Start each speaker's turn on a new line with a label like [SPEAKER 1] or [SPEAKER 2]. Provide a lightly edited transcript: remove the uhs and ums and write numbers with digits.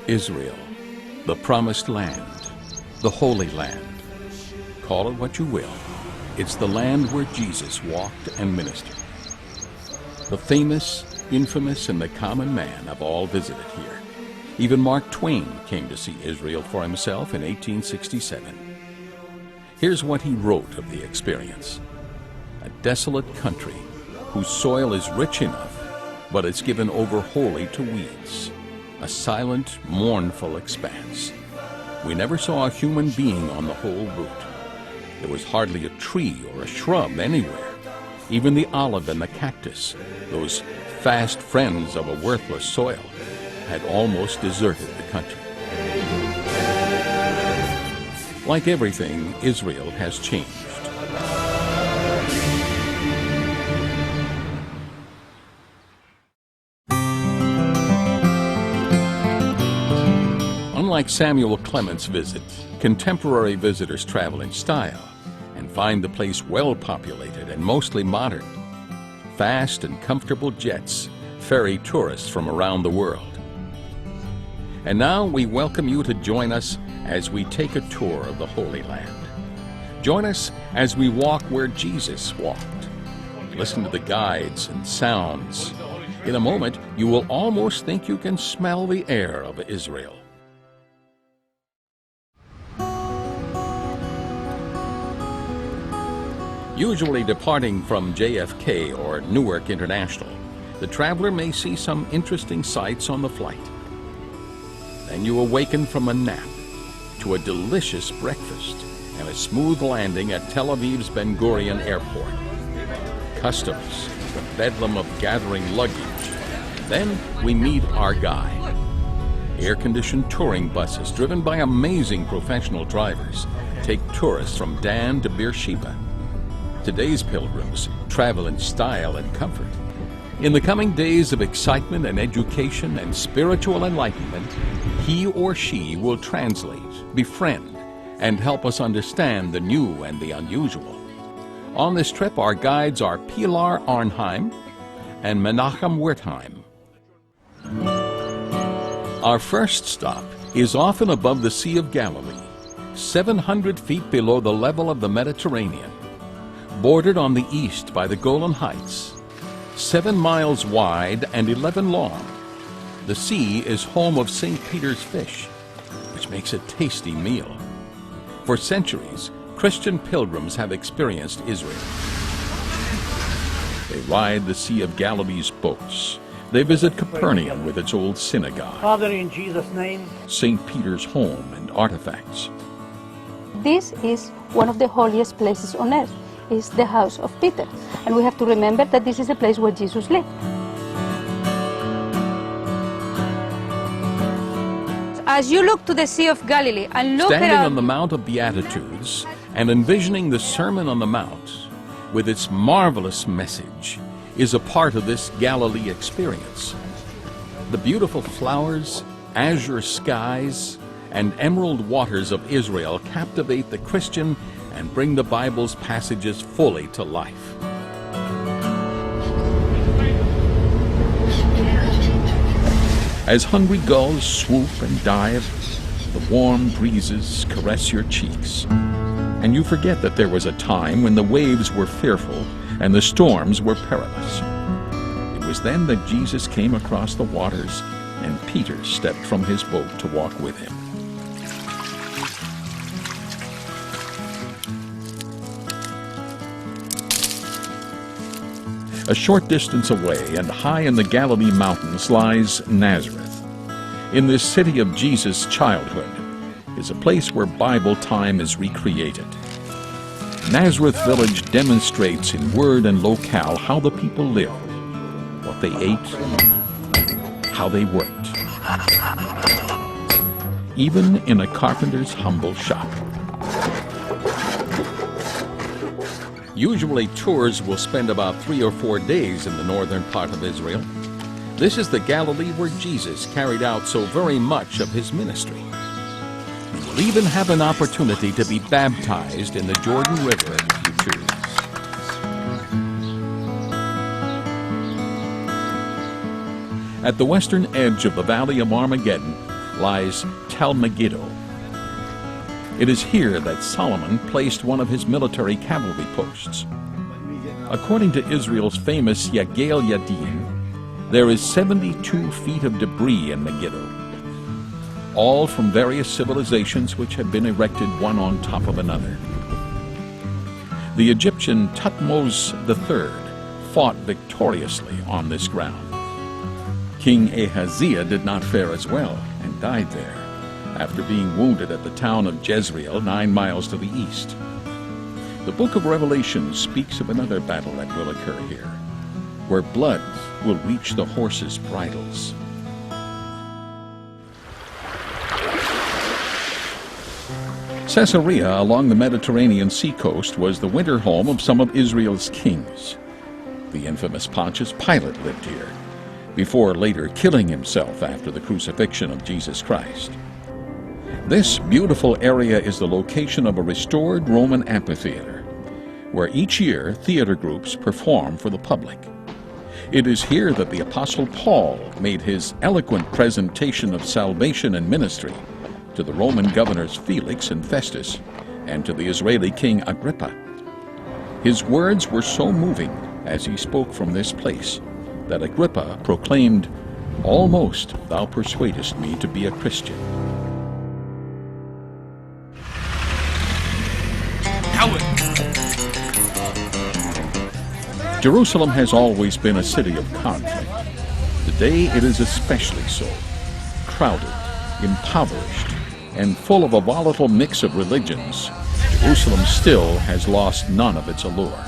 [SPEAKER 1] Israel, the Promised Land, the Holy Land. Call it what you will. It's the land where Jesus walked and ministered. The famous, infamous, and the common man have all visited here. Even Mark Twain came to see Israel for himself in 1867. Here's what he wrote of the experience. A desolate country whose soil is rich enough, but it's given over wholly to weeds. A silent, mournful expanse. We never saw a human being on the whole route. There was hardly a tree or a shrub anywhere. Even the olive and the cactus, those fast friends of a worthless soil, had almost deserted the country. Like everything, Israel has changed. Unlike Samuel Clement's visit, contemporary visitors travel in style and find the place well populated and mostly modern. Fast and comfortable jets ferry tourists from around the world. And now we welcome you to join us as we take a tour of the Holy Land. Join us as we walk where Jesus walked. Listen to the guides and sounds. In a moment, you will almost think you can smell the air of Israel. Usually departing from JFK or Newark International, the traveler may see some interesting sights on the flight. Then you awaken from a nap to a delicious breakfast and a smooth landing at Tel Aviv's Ben Gurion Airport. Customs, the bedlam of gathering luggage. Then we meet our guide. Air-conditioned touring buses driven by amazing professional drivers take tourists from Dan to Beersheba. Today's pilgrims travel in style and comfort. In the coming days of excitement and education and spiritual enlightenment, he or she will translate, befriend, and help us understand the new and the unusual. On this trip, our guides are Pilar Arnheim and Menachem Wertheim. Our first stop is often above the Sea of Galilee, 700 feet below the level of the Mediterranean, bordered on the east by the Golan Heights, 7 miles wide and 11 long. The sea is home of St. Peter's fish, which makes a tasty meal. For centuries, Christian pilgrims have experienced Israel. They ride the Sea of Galilee's boats. They visit Capernaum with its old synagogue,
[SPEAKER 2] Father, in Jesus' name,
[SPEAKER 1] St. Peter's home and artifacts.
[SPEAKER 3] This is one of the holiest places on earth. Is the house of Peter. And we have to remember that this is the place where Jesus lived. As you look to the Sea of Galilee and look
[SPEAKER 1] Standing
[SPEAKER 3] around
[SPEAKER 1] on the Mount of Beatitudes and envisioning the Sermon on the Mount with its marvelous message is a part of this Galilee experience. The beautiful flowers, azure skies, and emerald waters of Israel captivate the Christian and bring the Bible's passages fully to life. As hungry gulls swoop and dive, the warm breezes caress your cheeks, and you forget that there was a time when the waves were fearful and the storms were perilous. It was then that Jesus came across the waters, and Peter stepped from his boat to walk with him. A short distance away and high in the Galilee mountains lies Nazareth. In this city of Jesus' childhood is a place where Bible time is recreated. Nazareth village demonstrates in word and locale how the people lived, what they ate, how they worked. Even in a carpenter's humble shop. Usually tours will spend about 3 or 4 days in the northern part of Israel. This is the Galilee where Jesus carried out so very much of his ministry. You will even have an opportunity to be baptized in the Jordan River if you choose. At the western edge of the Valley of Armageddon lies Tel Megiddo. It is here that Solomon placed one of his military cavalry posts. According to Israel's famous Yagel Yadin, there is 72 feet of debris in Megiddo, all from various civilizations which have been erected one on top of another. The Egyptian Thutmose III fought victoriously on this ground. King Ahaziah did not fare as well and died there, after being wounded at the town of Jezreel, 9 miles to the east. The book of Revelation speaks of another battle that will occur here, where blood will reach the horses' bridles. Caesarea along the Mediterranean seacoast was the winter home of some of Israel's kings. The infamous Pontius Pilate lived here, before later killing himself after the crucifixion of Jesus Christ. This beautiful area is the location of a restored Roman amphitheater, where each year theater groups perform for the public. It is here that the Apostle Paul made his eloquent presentation of salvation and ministry to the Roman governors Felix and Festus, and to the Israeli king Agrippa. His words were so moving as he spoke from this place that Agrippa proclaimed, "Almost thou persuadest me to be a Christian." Jerusalem has always been a city of conflict. Today it is especially so. Crowded, impoverished, and full of a volatile mix of religions, Jerusalem still has lost none of its allure.